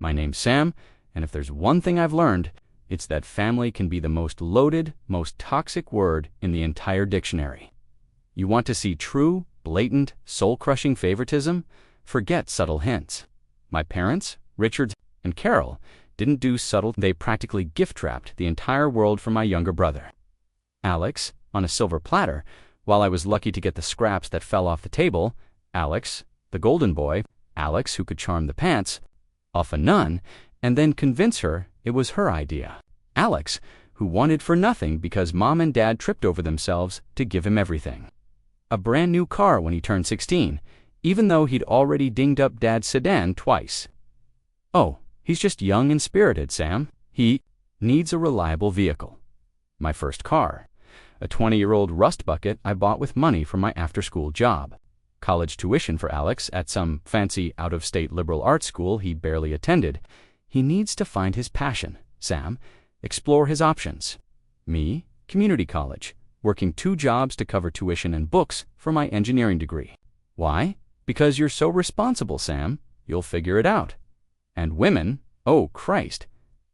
My name's Sam, and if there's one thing I've learned, it's that family can be the most loaded, most toxic word in the entire dictionary. You want to see true, blatant, soul-crushing favoritism? Forget subtle hints. My parents, Richard and Carol, didn't do subtle. They practically gift-wrapped the entire world for my younger brother. Alex, on a silver platter, while I was lucky to get the scraps that fell off the table. Alex, the golden boy. Alex, who could charm the pants off a nun and then convince her it was her idea. Alex, who wanted for nothing because mom and dad tripped over themselves to give him everything. A brand new car when he turned 16, even though he'd already dinged up dad's sedan twice. Oh, he's just young and spirited, Sam. He needs a reliable vehicle. My first car, a 20-year-old rust bucket I bought with money from my after-school job. College tuition for Alex at some fancy out-of-state liberal arts school he barely attended. He needs to find his passion, Sam, explore his options. Me, community college, working 2 jobs to cover tuition and books for my engineering degree. Why? Because you're so responsible, Sam. You'll figure it out. And women, oh Christ.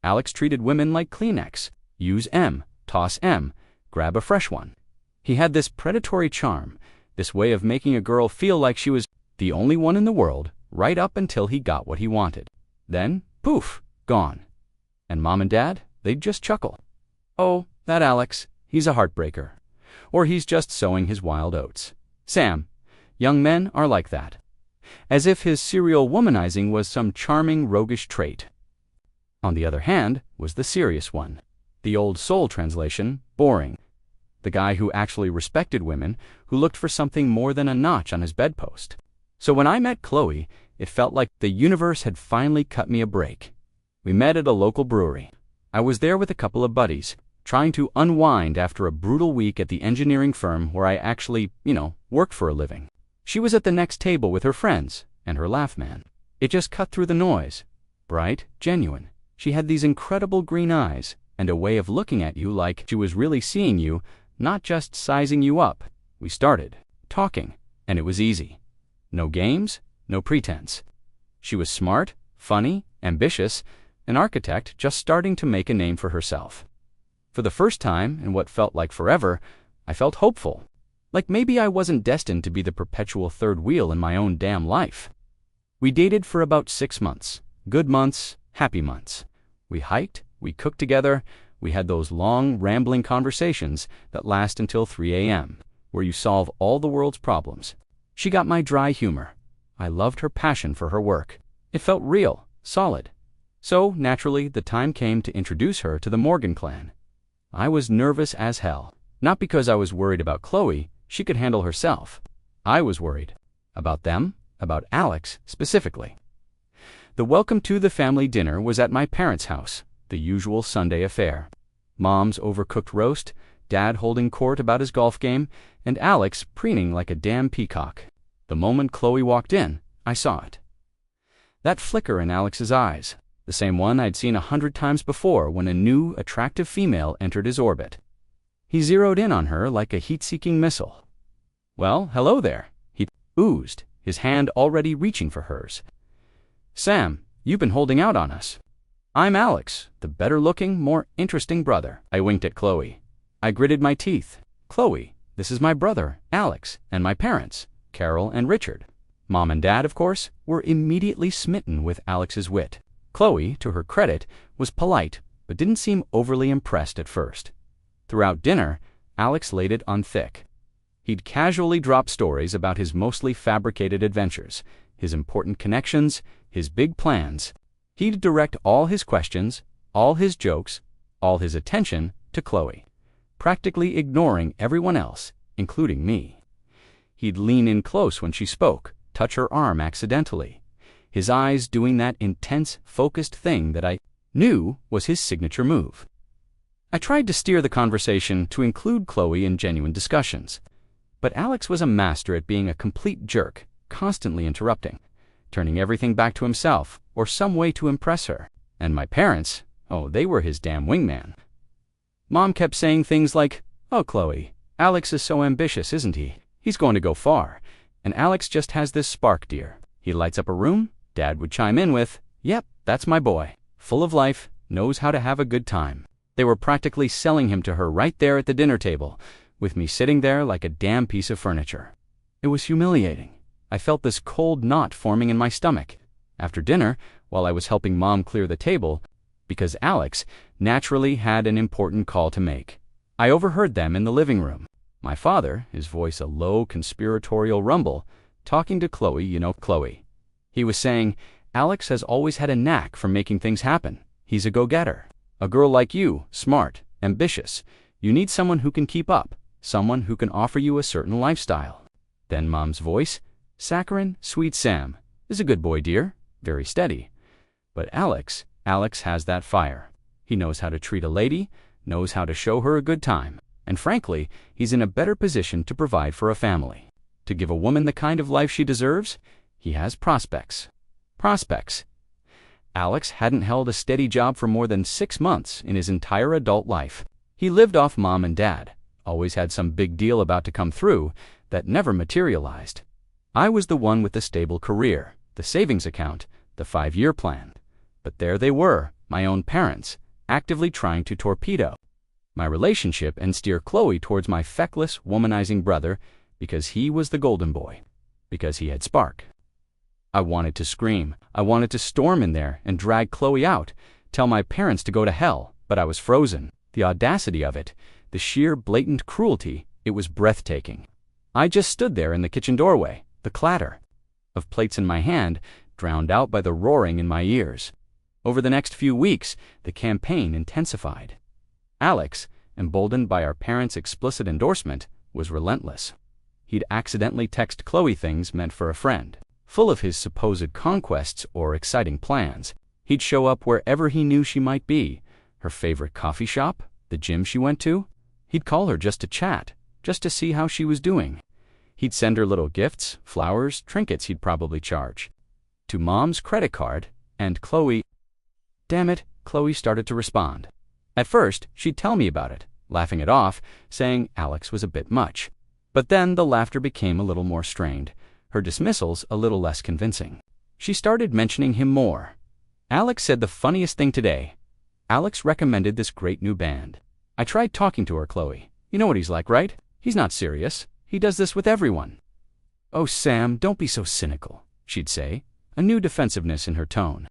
Alex treated women like Kleenex. Use M, toss M, grab a fresh one. He had this predatory charm, this way of making a girl feel like she was the only one in the world, right up until he got what he wanted. Then, poof, gone. And mom and dad, they'd just chuckle. Oh, that Alex, he's a heartbreaker. Or he's just sowing his wild oats. Sam, young men are like that. As if his serial womanizing was some charming, roguish trait. On the other hand was the serious one. The old soul translation, boring. The guy who actually respected women, who looked for something more than a notch on his bedpost. So when I met Chloe, it felt like the universe had finally cut me a break. We met at a local brewery. I was there with a couple of buddies, trying to unwind after a brutal week at the engineering firm where I actually, worked for a living. She was at the next table with her friends and her laugh man. It just cut through the noise. Bright, genuine. She had these incredible green eyes and a way of looking at you like she was really seeing you, not just sizing you up. We started talking, and it was easy. No games, no pretense. She was smart, funny, ambitious, an architect just starting to make a name for herself. For the first time, in what felt like forever, I felt hopeful. Like maybe I wasn't destined to be the perpetual third wheel in my own damn life. We dated for about 6 months. Good months, happy months. We hiked, we cooked together, we had those long, rambling conversations that last until 3 a.m., where you solve all the world's problems. She got my dry humor. I loved her passion for her work. It felt real, solid. So, naturally, the time came to introduce her to the Morgan clan. I was nervous as hell. Not because I was worried about Chloe, she could handle herself. I was worried. About them, about Alex specifically. The welcome to the family dinner was at my parents' house, the usual Sunday affair. Mom's overcooked roast, Dad holding court about his golf game, and Alex preening like a damn peacock. The moment Chloe walked in, I saw it. That flicker in Alex's eyes, the same one I'd seen 100 times before when a new, attractive female entered his orbit. He zeroed in on her like a heat-seeking missile. Well, hello there, he oozed, his hand already reaching for hers. Sam, you've been holding out on us. I'm Alex, the better-looking, more interesting brother. I winked at Chloe. I gritted my teeth. Chloe, this is my brother, Alex, and my parents, Carol and Richard. Mom and Dad, of course, were immediately smitten with Alex's wit. Chloe, to her credit, was polite, but didn't seem overly impressed at first. Throughout dinner, Alex laid it on thick. He'd casually drop stories about his mostly fabricated adventures, his important connections, his big plans. He'd direct all his questions, all his jokes, all his attention to Chloe, practically ignoring everyone else, including me. He'd lean in close when she spoke, touch her arm accidentally, his eyes doing that intense, focused thing that I knew was his signature move. I tried to steer the conversation to include Chloe in genuine discussions, but Alex was a master at being a complete jerk, constantly interrupting, turning everything back to himself or some way to impress her. And my parents, oh, they were his damn wingman. Mom kept saying things like, "Oh, Chloe, Alex is so ambitious, isn't he? He's going to go far. And Alex just has this spark, dear. He lights up a room." Dad would chime in with, "Yep, That's my boy. Full of life, knows how to have a good time. They were practically selling him to her right there at the dinner table, with me sitting there like a damn piece of furniture. It was humiliating. I felt this cold knot forming in my stomach. After dinner, while I was helping Mom clear the table, because Alex naturally had an important call to make, I overheard them in the living room. My father, his voice a low conspiratorial rumble, talking to Chloe, Chloe. He was saying, Alex has always had a knack for making things happen. He's a go-getter. A girl like you, smart, ambitious. You need someone who can keep up, someone who can offer you a certain lifestyle. Then Mom's voice, saccharine, sweet Sam, is a good boy, dear, very steady. But Alex has that fire. He knows how to treat a lady, knows how to show her a good time, and frankly, he's in a better position to provide for a family. To give a woman the kind of life she deserves, he has prospects. Prospects. Alex hadn't held a steady job for more than 6 months in his entire adult life. He lived off Mom and Dad, always had some big deal about to come through that never materialized. I was the one with the stable career, the savings account, the 5-year plan. But there they were, my own parents, actively trying to torpedo my relationship and steer Chloe towards my feckless, womanizing brother because he was the golden boy, because he had spark. I wanted to scream. I wanted to storm in there and drag Chloe out, tell my parents to go to hell, but I was frozen. The audacity of it, the sheer blatant cruelty, it was breathtaking. I just stood there in the kitchen doorway, the clatter of plates in my hand drowned out by the roaring in my ears. Over the next few weeks, the campaign intensified. Alex, emboldened by our parents' explicit endorsement, was relentless. He'd accidentally text Chloe things meant for a friend, full of his supposed conquests or exciting plans. He'd show up wherever he knew she might be, her favorite coffee shop, the gym she went to. He'd call her just to chat, just to see how she was doing. He'd send her little gifts, flowers, trinkets he'd probably charge to Mom's credit card, and Chloe... Damn it, Chloe started to respond. At first, she'd tell me about it, laughing it off, saying Alex was a bit much. But then the laughter became a little more strained, her dismissals a little less convincing. She started mentioning him more. Alex said the funniest thing today. Alex recommended this great new band. I tried talking to her, Chloe. You know what he's like, right? He's not serious. He does this with everyone. Oh, Sam, don't be so cynical, she'd say, a new defensiveness in her tone.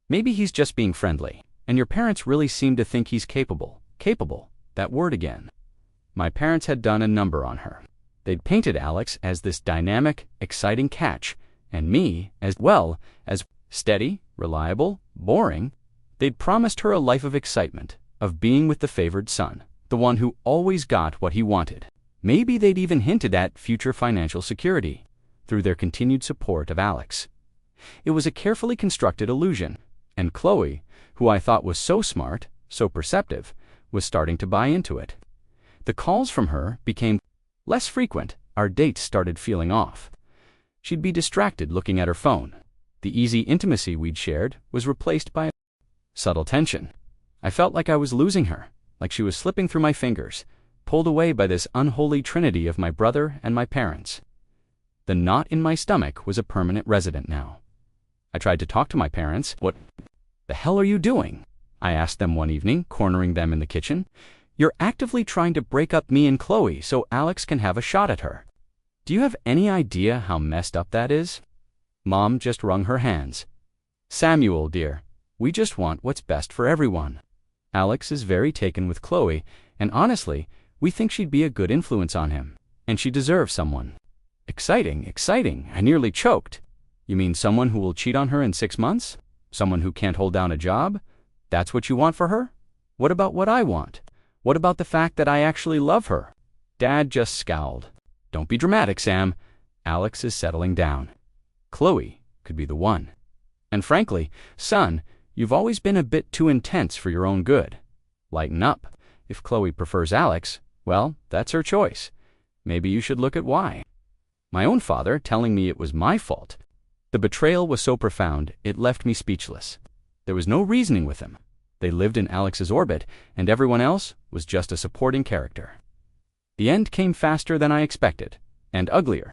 Maybe he's just being friendly, and your parents really seem to think he's capable. Capable, that word again. My parents had done a number on her. They'd painted Alex as this dynamic, exciting catch, and me as well as steady, reliable, boring. They'd promised her a life of excitement, of being with the favored son, the one who always got what he wanted. Maybe they'd even hinted at future financial security through their continued support of Alex. It was a carefully constructed illusion, and Chloe, who I thought was so smart, so perceptive, was starting to buy into it. The calls from her became less frequent. Our dates started feeling off. She'd be distracted looking at her phone. The easy intimacy we'd shared was replaced by subtle tension. I felt like I was losing her, like she was slipping through my fingers, pulled away by this unholy trinity of my brother and my parents. The knot in my stomach was a permanent resident now. I tried to talk to my parents. What the hell are you doing? I asked them one evening, cornering them in the kitchen. You're actively trying to break up me and Chloe so Alex can have a shot at her. Do you have any idea how messed up that is? Mom just wrung her hands. Samuel, dear, we just want what's best for everyone. Alex is very taken with Chloe, and honestly, we think she'd be a good influence on him, and she deserves someone. Exciting, exciting, I nearly choked. You mean someone who will cheat on her in 6 months? Someone who can't hold down a job? That's what you want for her? What about what I want? What about the fact that I actually love her? Dad just scowled. Don't be dramatic, Sam. Alex is settling down. Chloe could be the one. And frankly, son, you've always been a bit too intense for your own good. Lighten up. If Chloe prefers Alex, well, that's her choice. Maybe you should look at why. My own father telling me it was my fault. The betrayal was so profound, it left me speechless. There was no reasoning with him. They lived in Alex's orbit, and everyone else was just a supporting character. The end came faster than I expected, and uglier.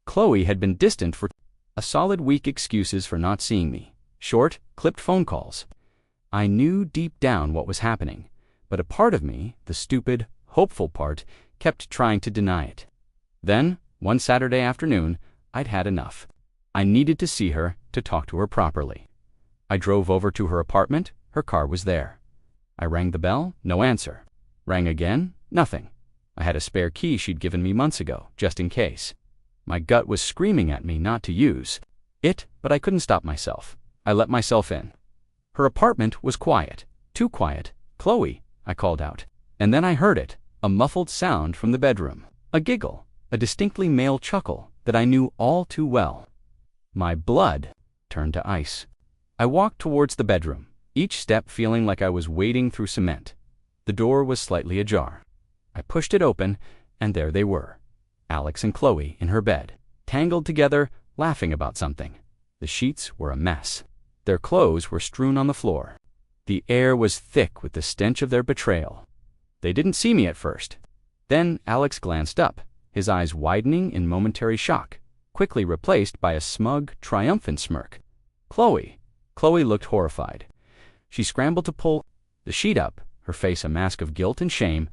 Chloe had been distant for a solid week, excuses for not seeing me. Short, clipped phone calls. I knew deep down what was happening, but a part of me, the stupid, hopeful part, kept trying to deny it. Then, one Saturday afternoon, I'd had enough. I needed to see her, to talk to her properly. I drove over to her apartment. Her car was there. I rang the bell, no answer. Rang again, nothing. I had a spare key she'd given me months ago, just in case. My gut was screaming at me not to use it, but I couldn't stop myself. I let myself in. Her apartment was quiet. Too quiet. "Chloe," I called out. And then I heard it, a muffled sound from the bedroom. A giggle, a distinctly male chuckle that I knew all too well. My blood turned to ice. I walked towards the bedroom, each step feeling like I was wading through cement. The door was slightly ajar. I pushed it open, and there they were, Alex and Chloe in her bed, tangled together, laughing about something. The sheets were a mess. Their clothes were strewn on the floor. The air was thick with the stench of their betrayal. They didn't see me at first. Then Alex glanced up, his eyes widening in momentary shock, quickly replaced by a smug, triumphant smirk. Chloe looked horrified. She scrambled to pull the sheet up, her face a mask of guilt and shame.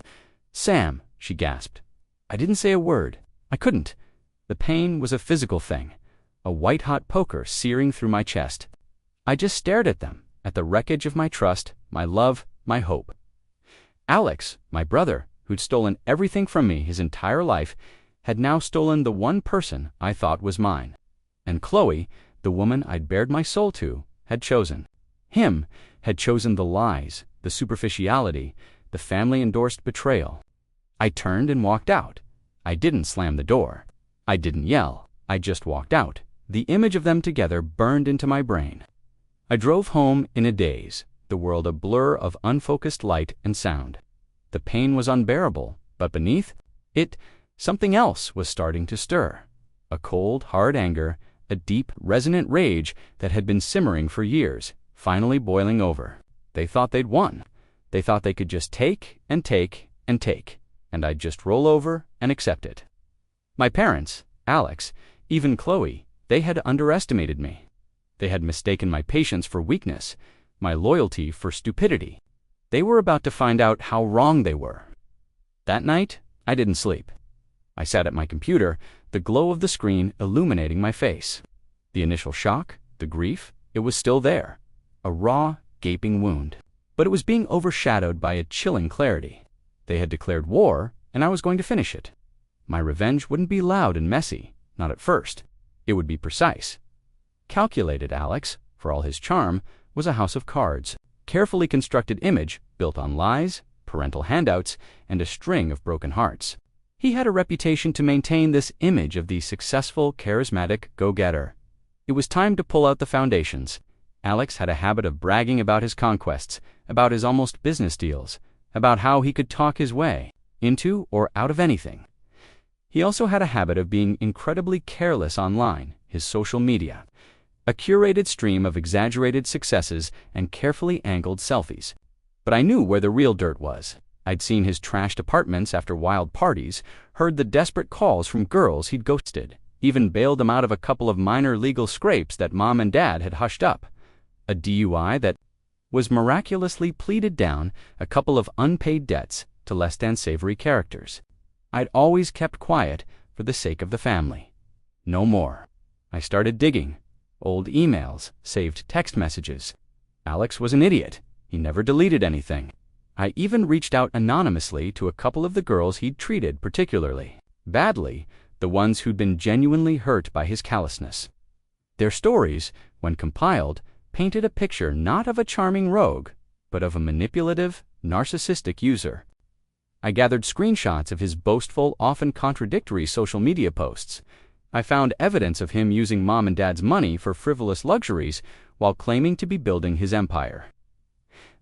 "Sam," she gasped. I didn't say a word. I couldn't. The pain was a physical thing, a white-hot poker searing through my chest. I just stared at them, at the wreckage of my trust, my love, my hope. Alex, my brother, who'd stolen everything from me his entire life, had now stolen the one person I thought was mine. And Chloe, the woman I'd bared my soul to, had chosen the lies, the superficiality, the family-endorsed betrayal. I turned and walked out. I didn't slam the door. I didn't yell. I just walked out. The image of them together burned into my brain. I drove home in a daze, the world a blur of unfocused light and sound. The pain was unbearable, but beneath it, something else was starting to stir. A cold, hard anger, a deep, resonant rage that had been simmering for years, finally boiling over. They thought they'd won. They thought they could just take and take and take, and I'd just roll over and accept it. My parents, Alex, even Chloe, they had underestimated me. They had mistaken my patience for weakness, my loyalty for stupidity. They were about to find out how wrong they were. That night, I didn't sleep. I sat at my computer, the glow of the screen illuminating my face. The initial shock, the grief, it was still there. A raw, gaping wound. But it was being overshadowed by a chilling clarity. They had declared war, and I was going to finish it. My revenge wouldn't be loud and messy, not at first. It would be precise. Calculated. Alex, for all his charm, was a house of cards. Carefully constructed image built on lies, parental handouts, and a string of broken hearts. He had a reputation to maintain this image of the successful, charismatic go-getter. It was time to pull out the foundations. Alex had a habit of bragging about his conquests, about his almost business deals, about how he could talk his way into or out of anything. He also had a habit of being incredibly careless online, his social media. A curated stream of exaggerated successes and carefully angled selfies. But I knew where the real dirt was. I'd seen his trashed apartments after wild parties, heard the desperate calls from girls he'd ghosted, even bailed them out of a couple of minor legal scrapes that mom and dad had hushed up. A DUI that was miraculously pleaded down, a couple of unpaid debts to less than savory characters. I'd always kept quiet for the sake of the family. No more. I started digging. Old emails, saved text messages. Alex was an idiot. He never deleted anything. I even reached out anonymously to a couple of the girls he'd treated particularly badly, the ones who'd been genuinely hurt by his callousness. Their stories, when compiled, painted a picture not of a charming rogue, but of a manipulative, narcissistic user. I gathered screenshots of his boastful, often contradictory social media posts. I found evidence of him using mom and dad's money for frivolous luxuries while claiming to be building his empire.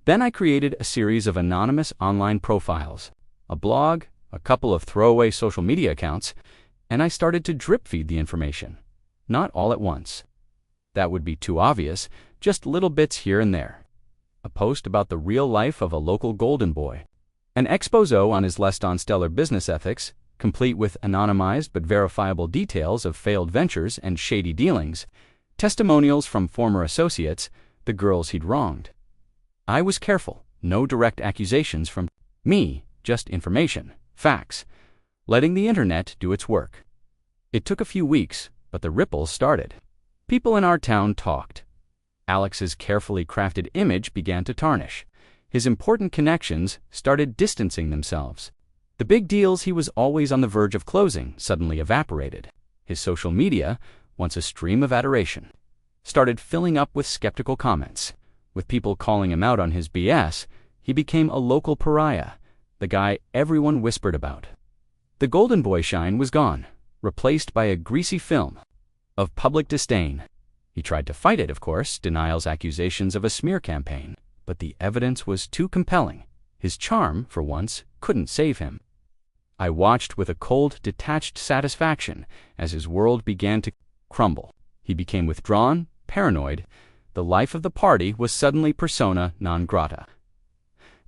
Then I created a series of anonymous online profiles, a blog, a couple of throwaway social media accounts, and I started to drip feed the information. Not all at once. That would be too obvious, just little bits here and there. A post about the real life of a local golden boy. An expose on his less than stellar business ethics, complete with anonymized but verifiable details of failed ventures and shady dealings. testimonials from former associates, the girls he'd wronged. I was careful, no direct accusations from me, just information, facts, letting the internet do its work. It took a few weeks, but the ripples started. People in our town talked. Alex's carefully crafted image began to tarnish. His important connections started distancing themselves. The big deals he was always on the verge of closing suddenly evaporated. His social media, once a stream of adoration, started filling up with skeptical comments. With people calling him out on his BS, he became a local pariah, the guy everyone whispered about. The golden boy shine was gone, replaced by a greasy film of public disdain. He tried to fight it, of course, denials, accusations of a smear campaign, but the evidence was too compelling. His charm, for once, couldn't save him. I watched with a cold, detached satisfaction as his world began to crumble. He became withdrawn, paranoid. The life of the party was suddenly persona non grata.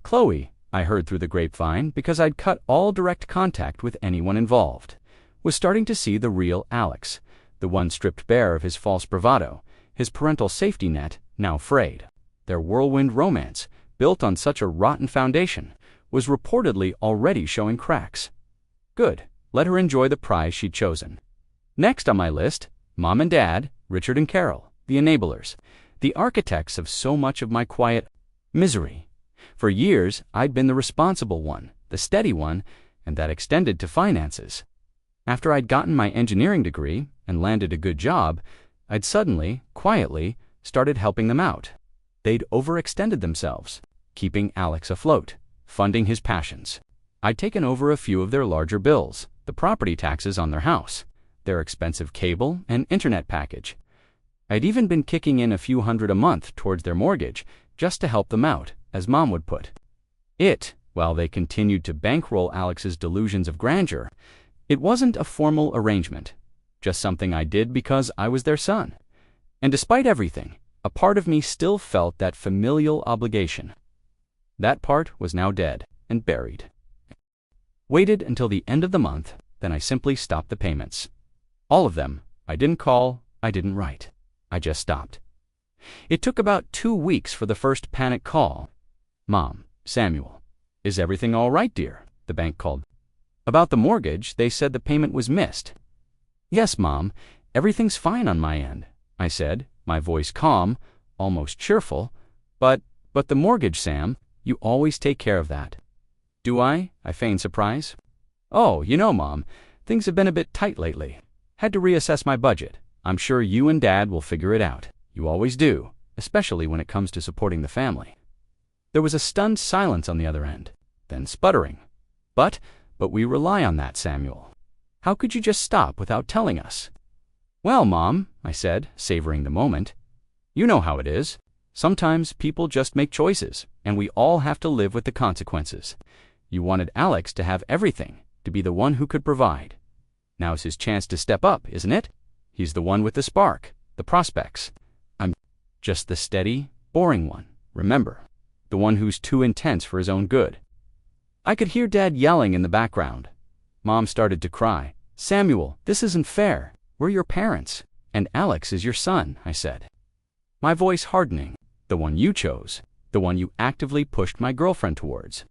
Chloe, I heard through the grapevine because I'd cut all direct contact with anyone involved, was starting to see the real Alex, the one stripped bare of his false bravado, his parental safety net now frayed. Their whirlwind romance, built on such a rotten foundation, was reportedly already showing cracks. Good, let her enjoy the prize she'd chosen. Next on my list, Mom and Dad, Richard and Carol, the enablers, the architects of so much of my quiet misery. For years, I'd been the responsible one, the steady one, and that extended to finances. After I'd gotten my engineering degree and landed a good job, I'd suddenly, quietly, started helping them out. They'd overextended themselves, keeping Alex afloat, funding his passions. I'd taken over a few of their larger bills, the property taxes on their house, their expensive cable and internet package. I'd even been kicking in a few hundred a month towards their mortgage just to help them out, as Mom would put it. While they continued to bankroll Alex's delusions of grandeur, it wasn't a formal arrangement, just something I did because I was their son. And despite everything, a part of me still felt that familial obligation. That part was now dead and buried. Waited until the end of the month, then I simply stopped the payments. All of them. I didn't call, I didn't write. I just stopped. It took about 2 weeks for the first panic call. Mom, Samuel, is everything all right, dear? The bank called. About the mortgage, they said the payment was missed. Yes, Mom, everything's fine on my end, I said, my voice calm, almost cheerful. But the mortgage, Sam, you always take care of that. Do I? I feigned surprise. Oh, Mom, things have been a bit tight lately. Had to reassess my budget. I'm sure you and Dad will figure it out. You always do, especially when it comes to supporting the family. There was a stunned silence on the other end, then sputtering. But we rely on that, Samuel. How could you just stop without telling us? Well, Mom, I said, savoring the moment, you know how it is. Sometimes people just make choices, and we all have to live with the consequences. You wanted Alex to have everything, to be the one who could provide. Now's his chance to step up, isn't it? He's the one with the spark, the prospects. I'm just the steady, boring one, remember, the one who's too intense for his own good. I could hear Dad yelling in the background. Mom started to cry. Samuel, this isn't fair. We're your parents, and Alex is your son, I said. My voice hardening. The one you chose, the one you actively pushed my girlfriend towards.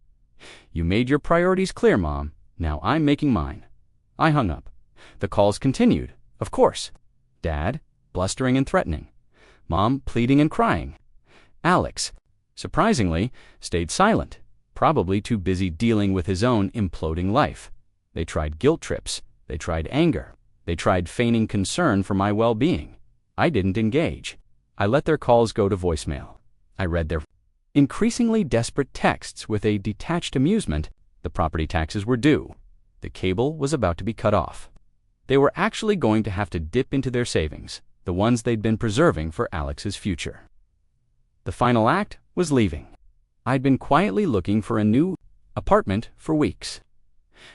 You made your priorities clear, Mom. Now I'm making mine. I hung up. The calls continued, of course. Dad, blustering and threatening. Mom, pleading and crying. Alex, surprisingly, stayed silent, probably too busy dealing with his own imploding life. They tried guilt trips. They tried anger. They tried feigning concern for my well-being. I didn't engage. I let their calls go to voicemail. I read their increasingly desperate texts with a detached amusement. The property taxes were due. The cable was about to be cut off. They were actually going to have to dip into their savings, the ones they'd been preserving for Alex's future. The final act was leaving. I'd been quietly looking for a new apartment for weeks.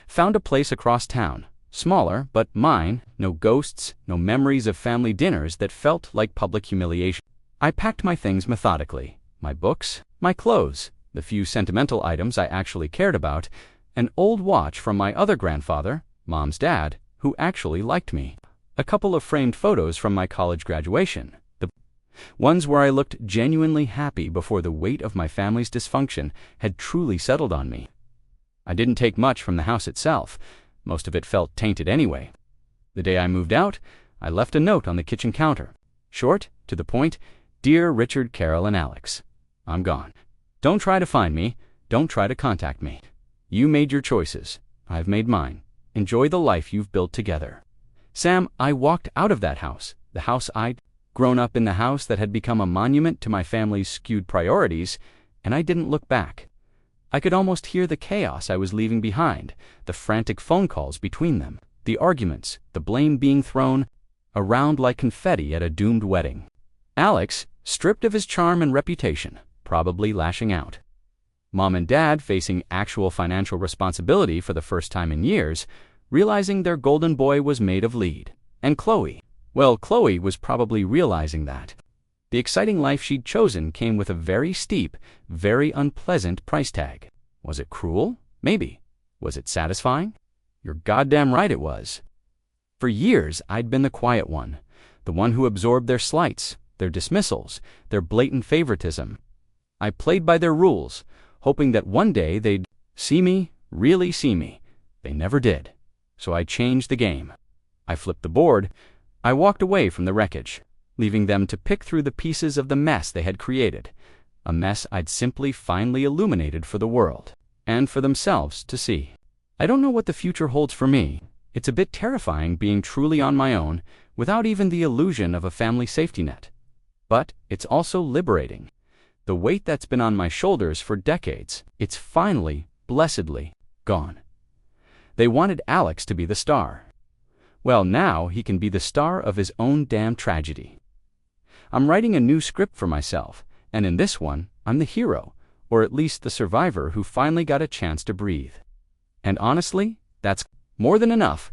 Found a place across town, smaller, but mine, no ghosts, no memories of family dinners that felt like public humiliation. I packed my things methodically, my books, my clothes, the few sentimental items I actually cared about, an old watch from my other grandfather, Mom's dad, who actually liked me, A couple of framed photos from my college graduation, the ones where I looked genuinely happy before the weight of my family's dysfunction had truly settled on me. I didn't take much from the house itself. Most of it felt tainted anyway. The day I moved out, I left a note on the kitchen counter. Short, to the point, "Dear Richard, Carol, and Alex, I'm gone. Don't try to find me. Don't try to contact me. You made your choices. I've made mine. Enjoy the life you've built together." Sam, I walked out of that house, the house I'd grown up in, the house that had become a monument to my family's skewed priorities, and I didn't look back. I could almost hear the chaos I was leaving behind, the frantic phone calls between them, the arguments, the blame being thrown around like confetti at a doomed wedding. Alex, stripped of his charm and reputation, probably lashing out. Mom and Dad facing actual financial responsibility for the first time in years, realizing their golden boy was made of lead. And Chloe was probably realizing that. The exciting life she'd chosen came with a very steep, very unpleasant price tag. Was it cruel? Maybe. Was it satisfying? You're goddamn right it was. For years, I'd been the quiet one, the one who absorbed their slights, their dismissals, their blatant favoritism. I played by their rules, hoping that one day they'd see me, really see me. They never did. So I changed the game. I flipped the board. I walked away from the wreckage, leaving them to pick through the pieces of the mess they had created, a mess I'd simply finally illuminated for the world, and for themselves to see. I don't know what the future holds for me. It's a bit terrifying being truly on my own, without even the illusion of a family safety net. But it's also liberating. The weight that's been on my shoulders for decades, it's finally, blessedly, gone. They wanted Alex to be the star. Well, now he can be the star of his own damn tragedy. I'm writing a new script for myself, and in this one, I'm the hero, or at least the survivor who finally got a chance to breathe. And honestly, that's more than enough